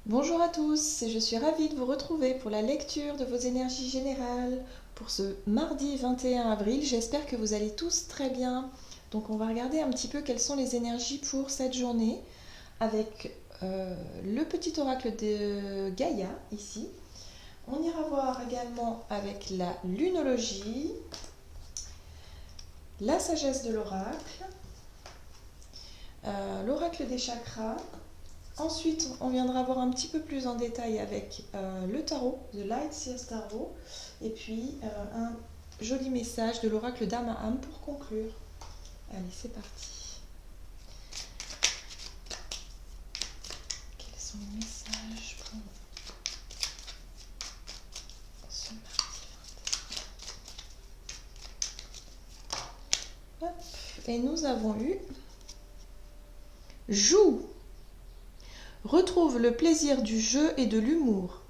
Bonjour à tous, je suis ravie de vous retrouver pour la lecture de vos énergies générales pour ce mardi 21 avril. J'espère que vous allez tous très bien. Donc on va regarder un petit peu quelles sont les énergies pour cette journée avec le petit oracle de Gaïa ici. On ira voir également avec la lunologie, la sagesse de l'oracle, l'oracle des chakras. Ensuite, on viendra voir un petit peu plus en détail avec le tarot, The Light Seers Tarot, et puis un joli message de l'oracle d'Amaham pour conclure. Allez, c'est parti. Quels sont les messages pour ce mardi 21? Hop. Et nous avons eu Joue. Retrouve le plaisir du jeu et de l'humour.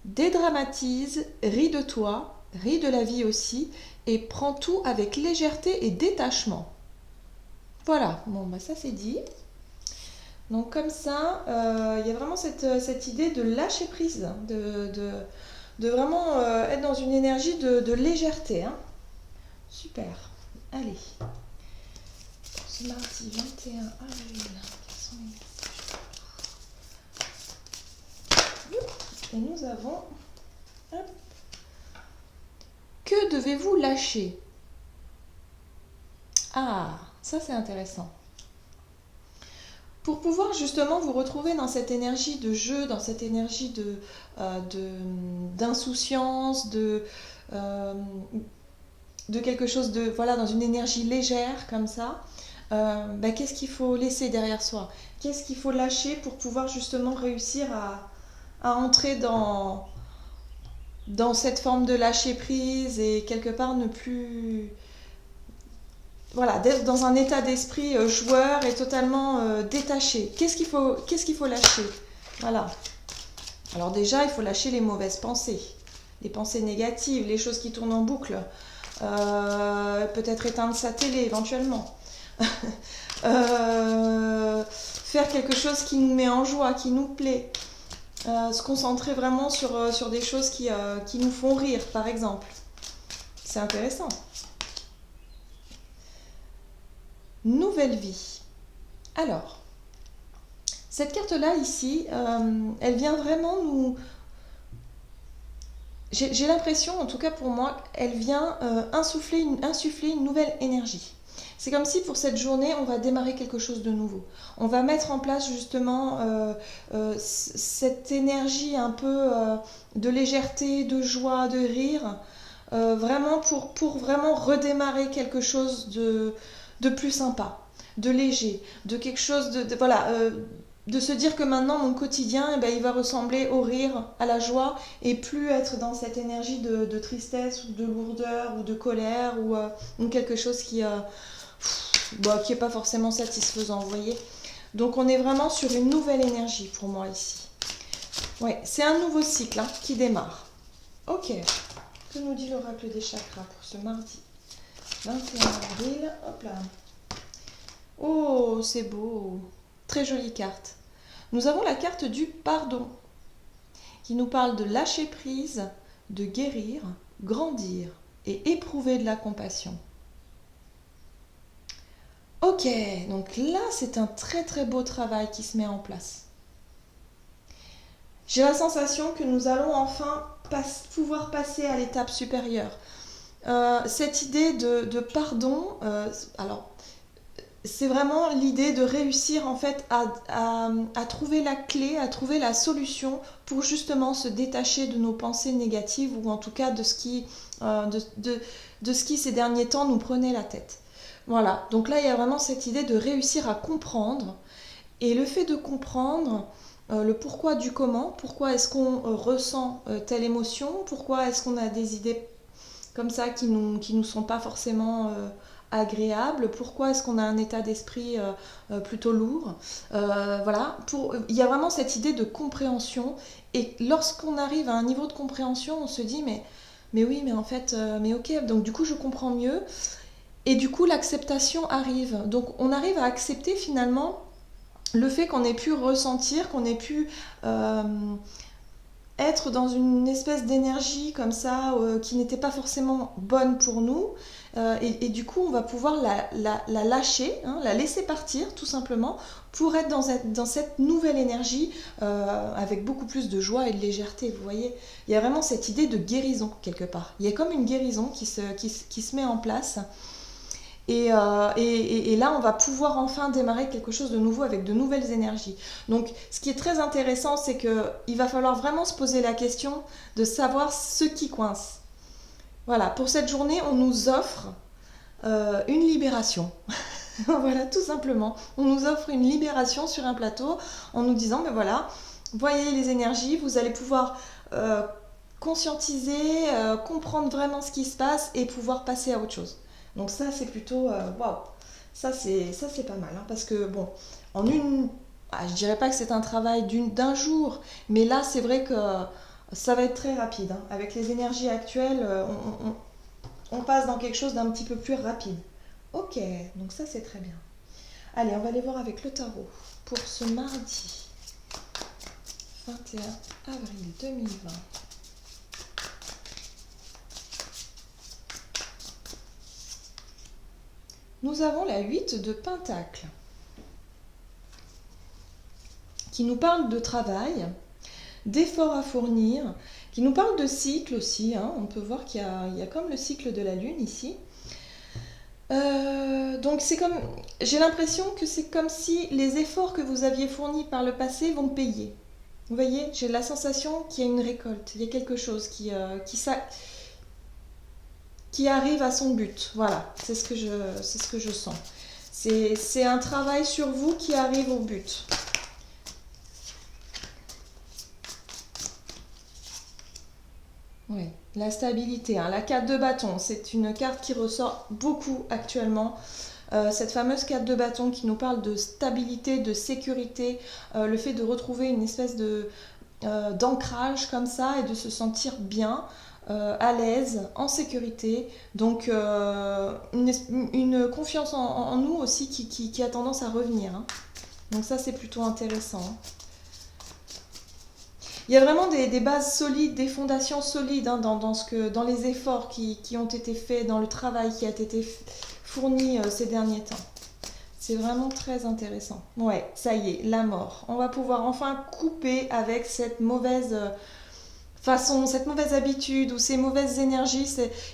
Dédramatise, ris de toi, ris de la vie aussi, et prends tout avec légèreté et détachement. Voilà, bon bah ça c'est dit. Donc comme ça, il y a vraiment cette idée de lâcher prise, de vraiment être dans une énergie de légèreté. Hein. Super. Allez. Pour ce mardi 21 avril, quels sont les messages? Et nous avons... Hop. Que devez-vous lâcher? Ah, ça c'est intéressant. Pour pouvoir justement vous retrouver dans cette énergie de jeu, dans cette énergie d'insouciance, de quelque chose de... Voilà, dans une énergie légère comme ça, qu'est-ce qu'il faut laisser derrière soi? Qu'est-ce qu'il faut lâcher pour pouvoir justement réussir à entrer dans cette forme de lâcher prise et quelque part ne plus... Voilà, d'être dans un état d'esprit joueur et totalement détaché. Qu'est-ce qu'il faut lâcher? Voilà. Alors déjà, il faut lâcher les mauvaises pensées, les pensées négatives, les choses qui tournent en boucle. Peut-être éteindre sa télé éventuellement. Faire quelque chose qui nous met en joie, qui nous plaît. Se concentrer vraiment sur des choses qui nous font rire, par exemple. C'est intéressant. Nouvelle vie. Alors, cette carte-là ici, elle vient vraiment nous... J'ai l'impression, en tout cas pour moi, elle vient insuffler une nouvelle énergie. C'est comme si pour cette journée, on va démarrer quelque chose de nouveau. On va mettre en place justement cette énergie un peu de légèreté, de joie, de rire, vraiment pour vraiment redémarrer quelque chose de plus sympa, de léger, de quelque chose voilà, de se dire que maintenant mon quotidien, il va ressembler au rire, à la joie, et plus être dans cette énergie de tristesse ou de lourdeur ou de colère ou quelque chose qui est pas forcément satisfaisant, vous voyez. Donc on est vraiment sur une nouvelle énergie pour moi ici. Ouais, c'est un nouveau cycle qui démarre. Ok, que nous dit l'oracle des chakras pour ce mardi 21 avril? Hop là. Oh, c'est beau. Très jolie carte. Nous avons la carte du pardon qui nous parle de lâcher prise, de guérir, grandir et éprouver de la compassion. Ok, donc là c'est un très très beau travail qui se met en place. J'ai la sensation que nous allons enfin pouvoir passer à l'étape supérieure. Cette idée de pardon, alors c'est vraiment l'idée de réussir en fait à trouver la clé, à trouver la solution pour justement se détacher de nos pensées négatives ou en tout cas de ce qui ces derniers temps nous prenait la tête. Voilà, donc là il y a vraiment cette idée de réussir à comprendre et le fait de comprendre le pourquoi du comment, pourquoi est-ce qu'on ressent telle émotion, pourquoi est-ce qu'on a des idées comme ça qui nous sont pas forcément agréables, pourquoi est-ce qu'on a un état d'esprit plutôt lourd. Voilà, il y a vraiment cette idée de compréhension et lorsqu'on arrive à un niveau de compréhension, on se dit mais oui, mais en fait, mais ok, donc du coup je comprends mieux et du coup l'acceptation arrive. Donc on arrive à accepter finalement le fait qu'on ait pu ressentir, qu'on ait pu être dans une espèce d'énergie comme ça qui n'était pas forcément bonne pour nous. Et du coup, on va pouvoir la lâcher, hein, la laisser partir tout simplement pour être dans cette nouvelle énergie avec beaucoup plus de joie et de légèreté. Vous voyez, il y a vraiment cette idée de guérison quelque part. Il y a comme une guérison qui se met en place. Et là, on va pouvoir enfin démarrer quelque chose de nouveau avec de nouvelles énergies. Donc, ce qui est très intéressant, c'est qu'il va falloir vraiment se poser la question de savoir ce qui coince. Voilà, pour cette journée, on nous offre une libération. Voilà, tout simplement. On nous offre une libération sur un plateau en nous disant, ben voilà, voyez les énergies, vous allez pouvoir conscientiser, comprendre vraiment ce qui se passe et pouvoir passer à autre chose. Donc ça, c'est plutôt waouh. Ça c'est pas mal, hein, parce que bon, en je dirais pas que c'est un travail d'un jour, mais là c'est vrai que ça va être très rapide, hein. Avec les énergies actuelles, on passe dans quelque chose d'un petit peu plus rapide. Ok, donc ça c'est très bien. Allez, on va aller voir avec le tarot pour ce mardi 21 avril 2020. Nous avons la 8 de Pentacle qui nous parle de travail, d'efforts à fournir, qui nous parle de cycle aussi, hein. On peut voir qu'il y a comme le cycle de la Lune ici. Donc c'est comme, j'ai l'impression que c'est comme si les efforts que vous aviez fournis par le passé vont payer. Vous voyez, j'ai la sensation qu'il y a une récolte, il y a quelque chose qui arrive à son but. Voilà, c'est ce que je sens. C'est un travail sur vous qui arrive au but. Oui, la stabilité, hein. La 4 de bâton, c'est une carte qui ressort beaucoup actuellement. Cette fameuse 4 de bâton qui nous parle de stabilité, de sécurité, le fait de retrouver une espèce d'ancrage comme ça et de se sentir bien, à l'aise, en sécurité. Donc une confiance en nous aussi qui a tendance à revenir, hein. Donc ça c'est plutôt intéressant, hein. Il y a vraiment des bases solides, des fondations solides, hein, dans les efforts qui ont été faits, dans le travail qui a été fourni ces derniers temps. C'est vraiment très intéressant. Ouais, ça y est, la mort. On va pouvoir enfin couper avec cette mauvaise façon, cette mauvaise habitude ou ces mauvaises énergies.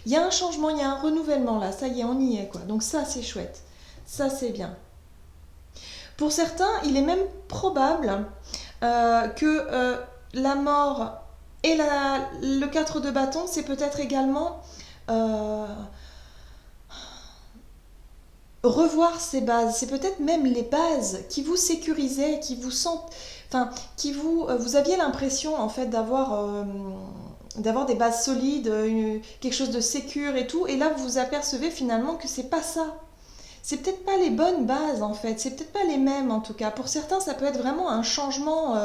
Il y a un changement, il y a un renouvellement là. Ça y est, on y est, quoi. Donc ça, c'est chouette. Ça, c'est bien. Pour certains, il est même probable que la mort et le 4 de bâton, c'est peut-être également revoir ces bases. C'est peut-être même les bases qui vous sécurisaient, qui vous sentent, enfin, vous aviez l'impression en fait d'avoir des bases solides, quelque chose de sécure et tout, et là vous vous apercevez finalement que c'est pas ça. C'est peut-être pas les bonnes bases en fait, c'est peut-être pas les mêmes en tout cas. Pour certains, ça peut être vraiment un changement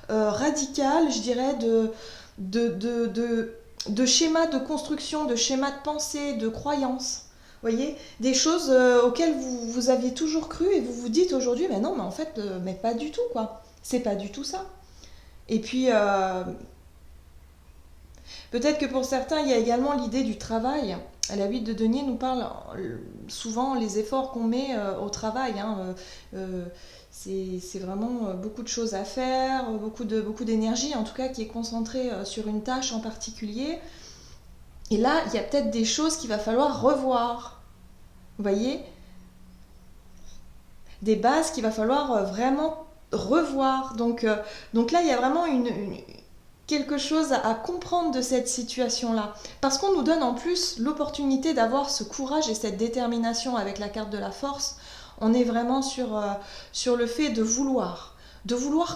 radical, je dirais, de schéma de construction, de schéma de pensée, de croyance. Vous voyez, des choses auxquelles vous aviez toujours cru et vous vous dites aujourd'hui, mais non, mais en fait, mais pas du tout quoi. C'est pas du tout ça. Et puis, peut-être que pour certains, il y a également l'idée du travail. La 8 de denier nous parle souvent les efforts qu'on met au travail, hein. C'est vraiment beaucoup de choses à faire, beaucoup d'énergie en tout cas qui est concentrée sur une tâche en particulier. Et là, il y a peut-être des choses qu'il va falloir revoir. Vous voyez ? Des bases qu'il va falloir vraiment revoir. Donc là, il y a vraiment quelque chose à comprendre de cette situation-là. Parce qu'on nous donne en plus l'opportunité d'avoir ce courage et cette détermination avec la carte de la force. On est vraiment sur le fait de vouloir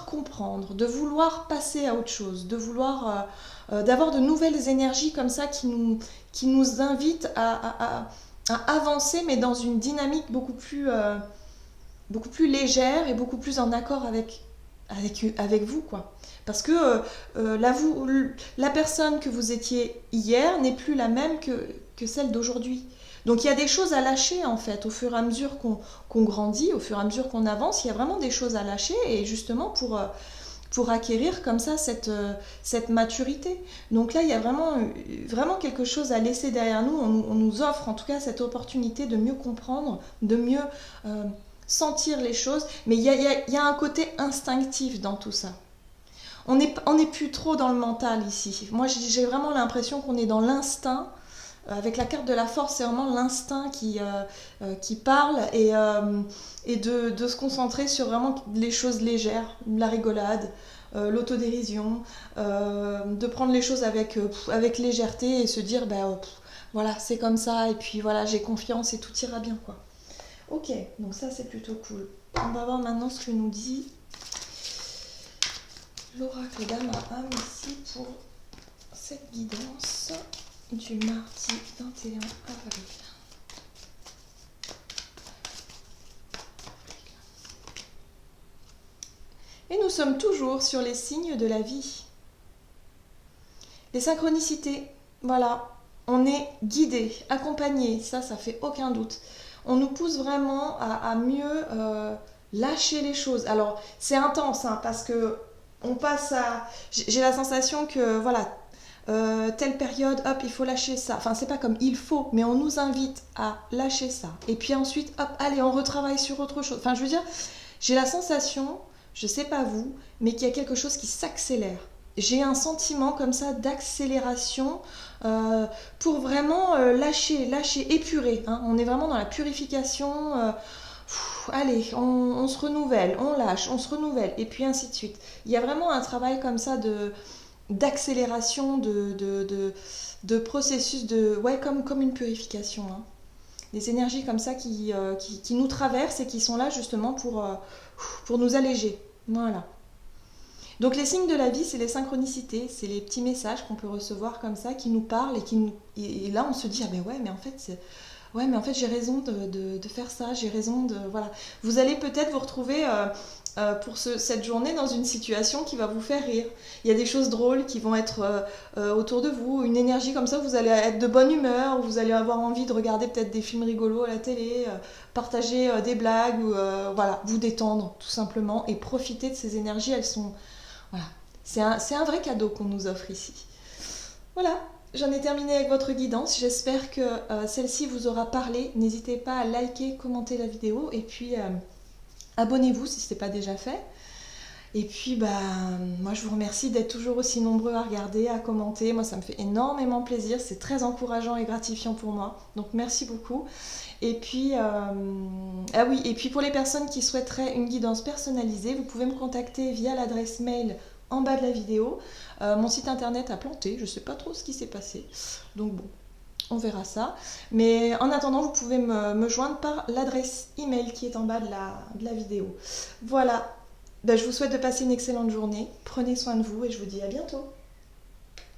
comprendre, de vouloir passer à autre chose, de vouloir d'avoir de nouvelles énergies comme ça qui nous invitent à avancer, mais dans une dynamique beaucoup plus légère et beaucoup plus en accord avec vous, quoi. Parce que la personne que vous étiez hier n'est plus la même que celle d'aujourd'hui. Donc il y a des choses à lâcher en fait, au fur et à mesure qu'on grandit, au fur et à mesure qu'on avance, il y a vraiment des choses à lâcher et justement pour acquérir comme ça cette maturité. Donc là, il y a vraiment quelque chose à laisser derrière nous. On nous offre en tout cas cette opportunité de mieux comprendre, de mieux sentir les choses. Mais il y a un côté instinctif dans tout ça. On n'est plus trop dans le mental ici. Moi, j'ai vraiment l'impression qu'on est dans l'instinct. Avec la carte de la force, c'est vraiment l'instinct qui parle et de se concentrer sur vraiment les choses légères, la rigolade, l'autodérision, de prendre les choses avec légèreté et se dire voilà, c'est comme ça et puis voilà, j'ai confiance et tout ira bien quoi. Ok, donc ça c'est plutôt cool. On va voir maintenant ce que nous dit l'oracle d'âme à âme ici pour cette guidance du mardi 21 avril. Et nous sommes toujours sur les signes de la vie. Les synchronicités, voilà, on est guidé, accompagné, ça fait aucun doute. On nous pousse vraiment à mieux lâcher les choses. Alors, c'est intense, hein, parce que on passe à... J'ai la sensation que, voilà, telle période, hop, il faut lâcher ça. Enfin, c'est pas comme il faut, mais on nous invite à lâcher ça. Et puis ensuite, hop, allez, on retravaille sur autre chose. Enfin, je veux dire, j'ai la sensation, je sais pas vous, mais qu'il y a quelque chose qui s'accélère. J'ai un sentiment comme ça d'accélération pour vraiment lâcher, épurer. Hein. On est vraiment dans la purification. Allez, on se renouvelle, on lâche, on se renouvelle, et puis ainsi de suite. Il y a vraiment un travail comme ça d'accélération, de processus, ouais, comme une purification. Hein. Des énergies comme ça qui nous traversent et qui sont là justement pour nous alléger. Voilà. Donc les signes de la vie, c'est les synchronicités, c'est les petits messages qu'on peut recevoir comme ça, qui nous parlent et là on se dit, ah ben ouais, mais en fait j'ai raison de faire ça, j'ai raison de... Voilà. Vous allez peut-être vous retrouver pour cette journée dans une situation qui va vous faire rire. Il y a des choses drôles qui vont être autour de vous, une énergie comme ça, vous allez être de bonne humeur, vous allez avoir envie de regarder peut-être des films rigolos à la télé, partager des blagues, ou voilà, vous détendre tout simplement et profiter de ces énergies, elles sont... Voilà, c'est un vrai cadeau qu'on nous offre ici. Voilà, j'en ai terminé avec votre guidance. J'espère que celle-ci vous aura parlé. N'hésitez pas à liker, commenter la vidéo et puis abonnez-vous si ce n'est pas déjà fait. Et puis moi je vous remercie d'être toujours aussi nombreux à regarder, à commenter. Moi ça me fait énormément plaisir, c'est très encourageant et gratifiant pour moi. Donc merci beaucoup. Et puis, ah oui, et puis pour les personnes qui souhaiteraient une guidance personnalisée, vous pouvez me contacter via l'adresse mail en bas de la vidéo. Mon site internet a planté, je ne sais pas trop ce qui s'est passé. Donc bon, on verra ça. Mais en attendant, vous pouvez me joindre par l'adresse email qui est en bas de la vidéo. Voilà, je vous souhaite de passer une excellente journée. Prenez soin de vous et je vous dis à bientôt.